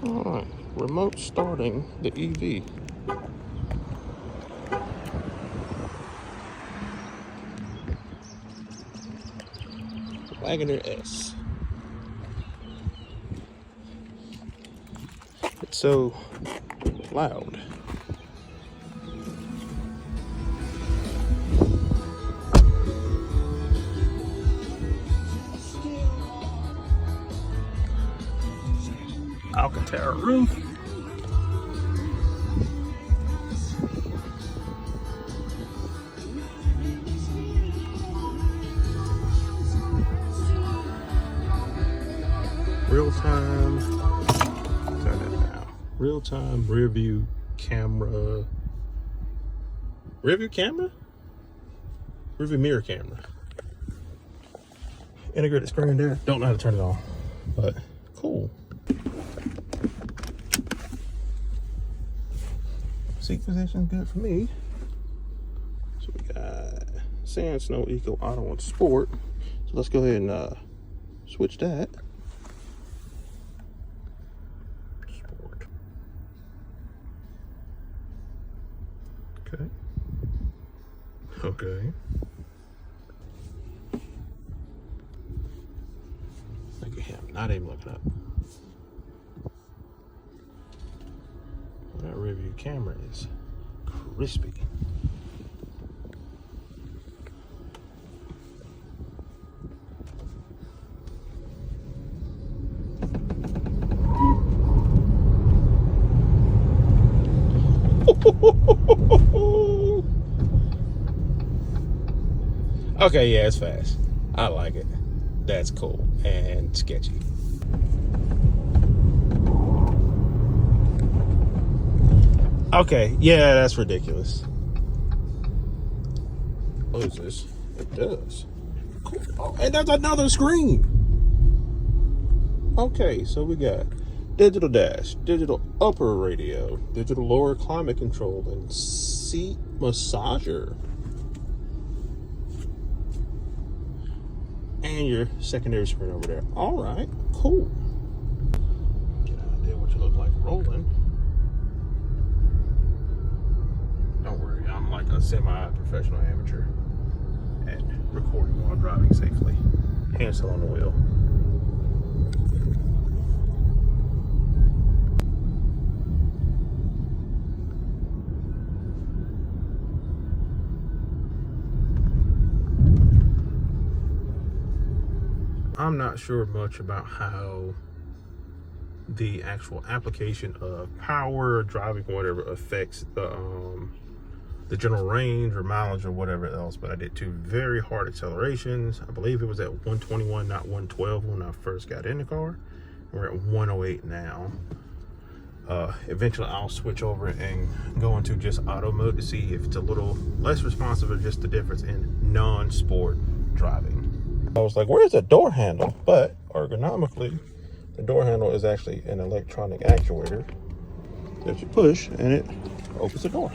All right, remote starting the EV. Wagoneer S. It's so loud. Alcantara roof. Real time. Turn that down. Real time rear view camera. Rear view camera? Rear view mirror camera. Integrated screen there. Don't know how to turn it on, but cool. Seat position good for me. So we got Sand, Snow, Eco, Auto, and Sport. So let's go ahead and switch that. Sport. Okay. Okay. Look at him, not even looking up. That rear view camera is crispy. Okay, yeah, it's fast. I like it. That's cool and sketchy. Okay, yeah, that's ridiculous. What is this? It does. Cool. Oh, and that's another screen. Okay, so we got digital dash, digital upper radio, digital lower climate control, and seat massager. And your secondary screen over there. All right, cool. Get an idea what you look like rolling. Don't worry, I'm like a semi-professional amateur at recording while driving safely. Hands still on the wheel. I'm not sure much about how the actual application of power, driving, whatever, affects the general range or mileage or whatever else, but I did 2 very hard accelerations. I believe it was at 121, not 112 when I first got in the car. We're at 108 now. Eventually I'll switch over and go into just auto mode to see if it's a little less responsive or just the difference in non-sport driving. I was like, where's the door handle? But ergonomically, the door handle is actually an electronic actuator that you push and it opens the door.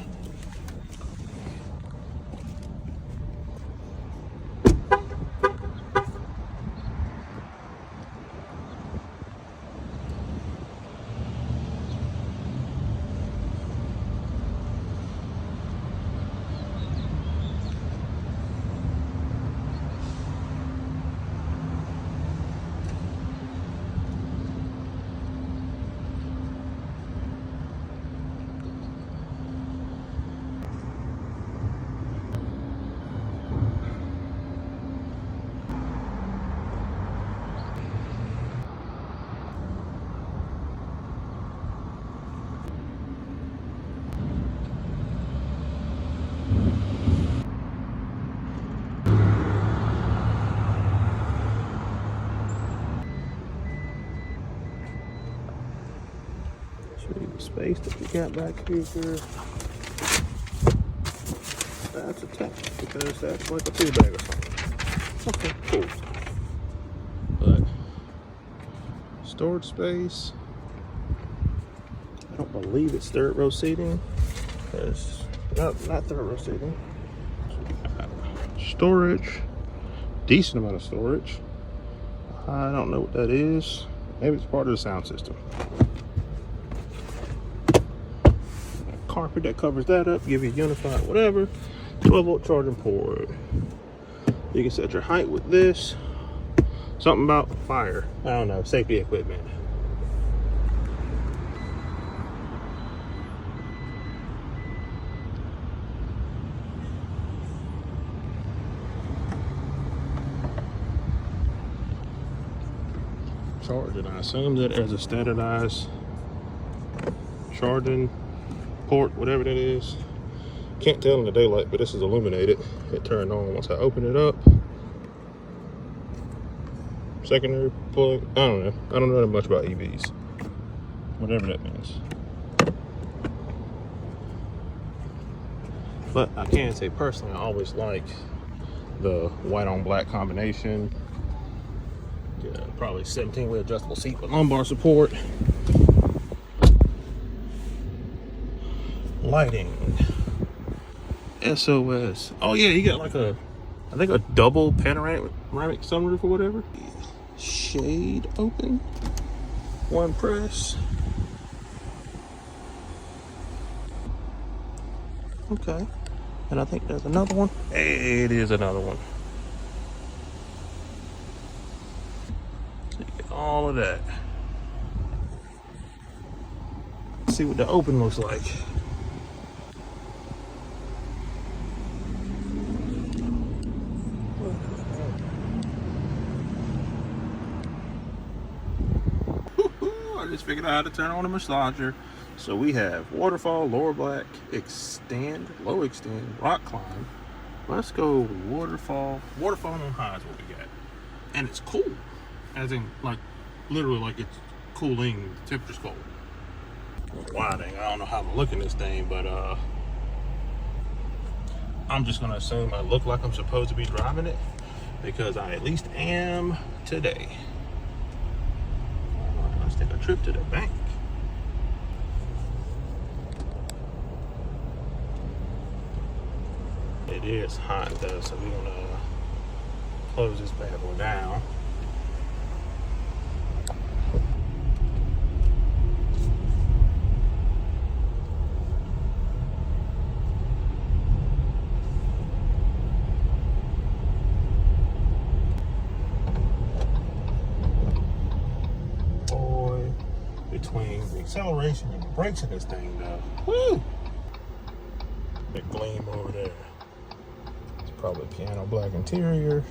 Show you the space that we got back here. That's a tank because that's like a 2 bag or something. Okay, cool. But storage space. I don't believe it's 3rd row seating. Not 3rd row seating. Storage, decent amount of storage. I don't know what that is. Maybe it's part of the sound system. carpet that covers that up, give you unified whatever. 12-volt charging port. You can set your height with this. Something about fire, I don't know, safety equipment. Charging, I assume that there's a standardized charging port, whatever that is. Can't tell in the daylight, but this is illuminated. It turned on once I open it up. Secondary plug, I don't know. I don't know that much about EVs. Whatever that means. But I can say personally, I always like the white on black combination. Yeah, probably 17-way adjustable seat with lumbar support. Lighting. SOS. Oh yeah, you got like I think a double panoramic sunroof or whatever. Shade open. One press. Okay. And I think there's another one. Hey, it is another one. So you get all of that. Let's see what the open looks like. I just figured out how to turn on a massager. So we have waterfall, lower black, extend, low extend, rock climb. Let's go waterfall. Waterfall on high is what we got. And it's cool. As in, like, literally like it's cooling, the temperature's cold. Winding, I don't know how I'm looking this thing, but I'm just gonna assume I look like I'm supposed to be driving it because I at least am today. Let's take a trip to the bank. It is hot though, so we're gonna close this bad boy down. Boy, between the acceleration and the brakes in this thing though, woo! Big gleam over there. Probably piano black interior.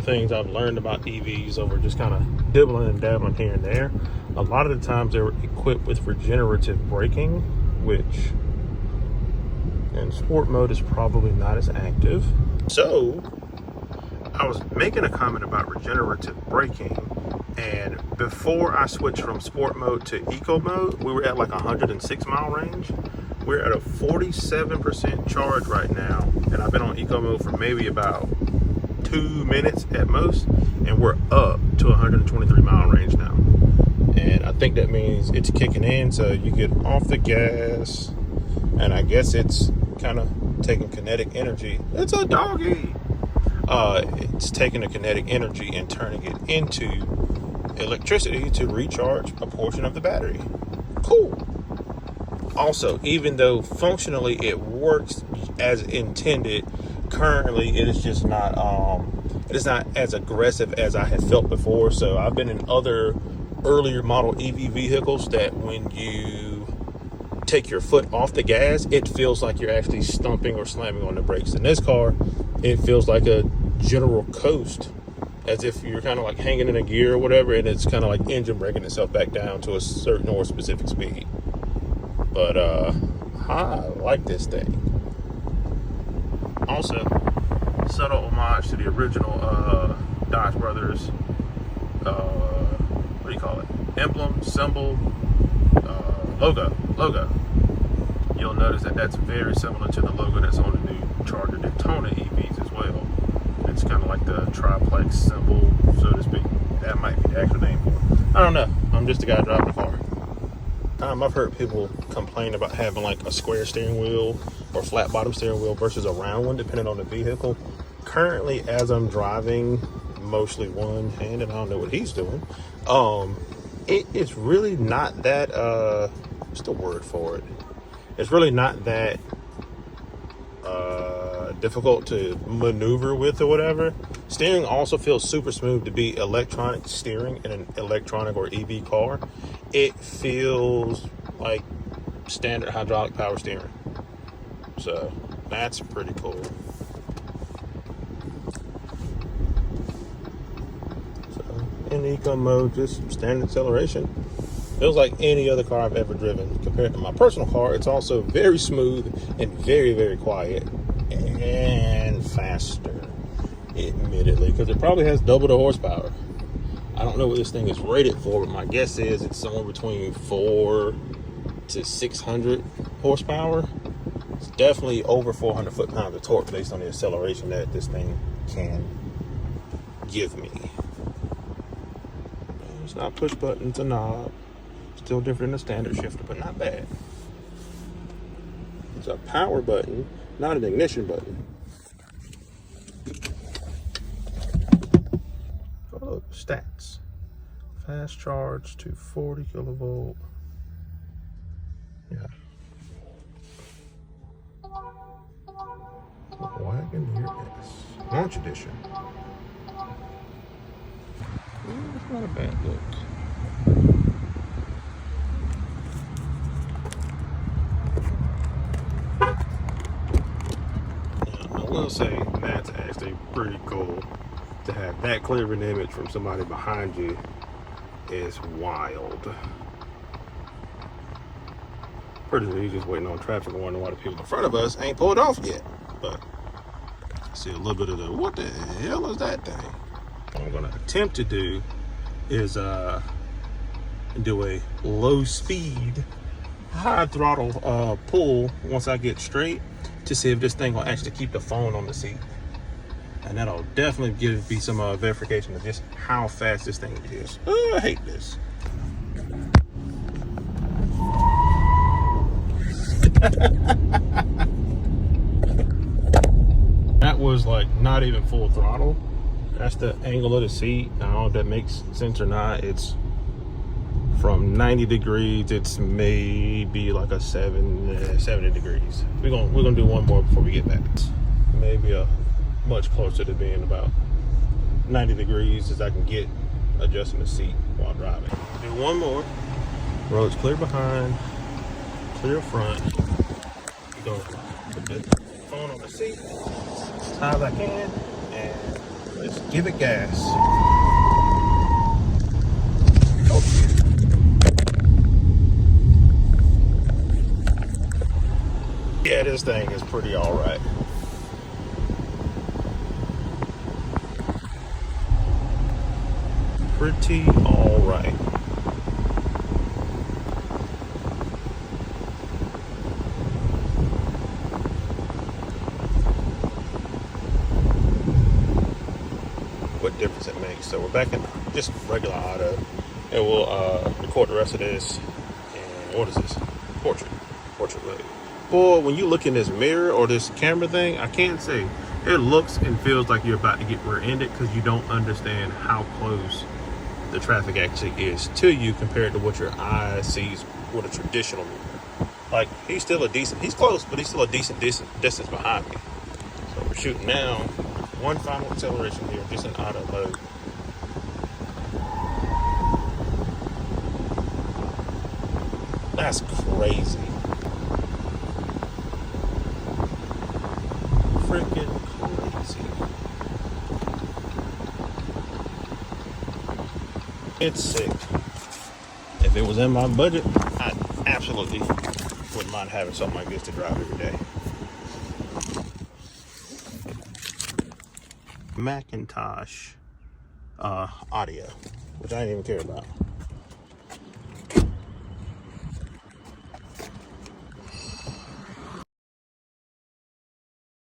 Things I've learned about EVs over just kind of dibbling and dabbling here and there. A lot of the times they're equipped with regenerative braking, which in sport mode is probably not as active. So I was making a comment about regenerative braking, and before I switched from sport mode to eco mode, we were at like 106 mile range. We're at a 47% charge right now, and I've been on eco mode for maybe about 2 minutes at most, and we're up to 123 mile range now. And I think that means it's kicking in, so you get off the gas, and I guess it's kind of taking kinetic energy. It's a doggy. It's taking the kinetic energy and turning it into electricity to recharge a portion of the battery. Cool. Also, even though functionally it works as intended, currently it is just not it is not as aggressive as I had felt before. So I've been in other earlier model EV vehicles that when you take your foot off the gas, it feels like you're actually stumping or slamming on the brakes. In this car, it feels like a general coast, as if you're kind of like hanging in a gear or whatever, and it's kind of like engine braking itself back down to a certain or specific speed. But I like this thing. Also, subtle homage to the original Dodge Brothers, what do you call it? Emblem, symbol, logo. you'll notice that that's very similar to the logo that's on the new Charger Daytona EVs as well. It's kind of like the triplex symbol, so to speak. That might be the actual name for it. I don't know. I'm just a guy driving the car. I've heard people complain about having like a square steering wheel or flat bottom steering wheel versus a round one, depending on the vehicle. Currently, as I'm driving mostly one-handed, I don't know what he's doing. It's really not that, what's the word for it? It's really not that difficult to maneuver with or whatever. Steering also feels super smooth to be electronic steering in an electronic or EV car. It feels like standard hydraulic power steering. So that's pretty cool. So in eco mode, just standard acceleration. Feels like any other car I've ever driven. Compared to my personal car, it's also very smooth and very, very quiet and faster, admittedly, because it probably has double the horsepower. I don't know what this thing is rated for, but my guess is it's somewhere between 400 to 600 horsepower. It's definitely over 400 foot-pounds of torque based on the acceleration that this thing can give me. It's not push button, it's a knob. Still different than a standard shifter, but not bad. It's a power button, not an ignition button. Oh, look, stats. Fast charge to 40 kilovolt. Yeah. Wagoneer S Launch Edition. It's not a bad look. I will say that's actually pretty cool. To have that clear of an image from somebody behind you is wild. Pretty just waiting on traffic and wondering why the people in front of us ain't pulled off yet. But I see a little bit of the, what the hell is that thing? What I'm gonna attempt to do is do a low speed, high throttle pull once I get straight to see if this thing will actually keep the phone on the seat. And that'll definitely give me some verification of just how fast this thing is. Oh, I hate this. That was like not even full throttle. That's the angle of the seat. I don't know if that makes sense or not. It's from 90 degrees. It's maybe like a 70 degrees. We're gonna do one more before we get back. Maybe a much closer to being about 90 degrees as I can get adjusting the seat while driving. Do one more. Road's clear behind, clear front. Go put the phone on the seat as high as I can, and let's give it gas. Yeah, this thing is pretty all right. Pretty all right. What difference it makes. So we're back in just regular auto, and we'll record the rest of this. And what is this? Portrait mode. Boy, when you look in this mirror or this camera thing, I can't say it looks and feels like you're about to get rear-ended because you don't understand how close the traffic actually is to you compared to what your eye sees with a traditional mirror. Like, he's close, but he's still a decent distance behind me. So we're shooting now. One final acceleration here, just in auto mode. That's crazy. Freaking crazy. It's sick. If it was in my budget, I absolutely wouldn't mind having something like this to drive every day. Macintosh audio, which I didn't even care about.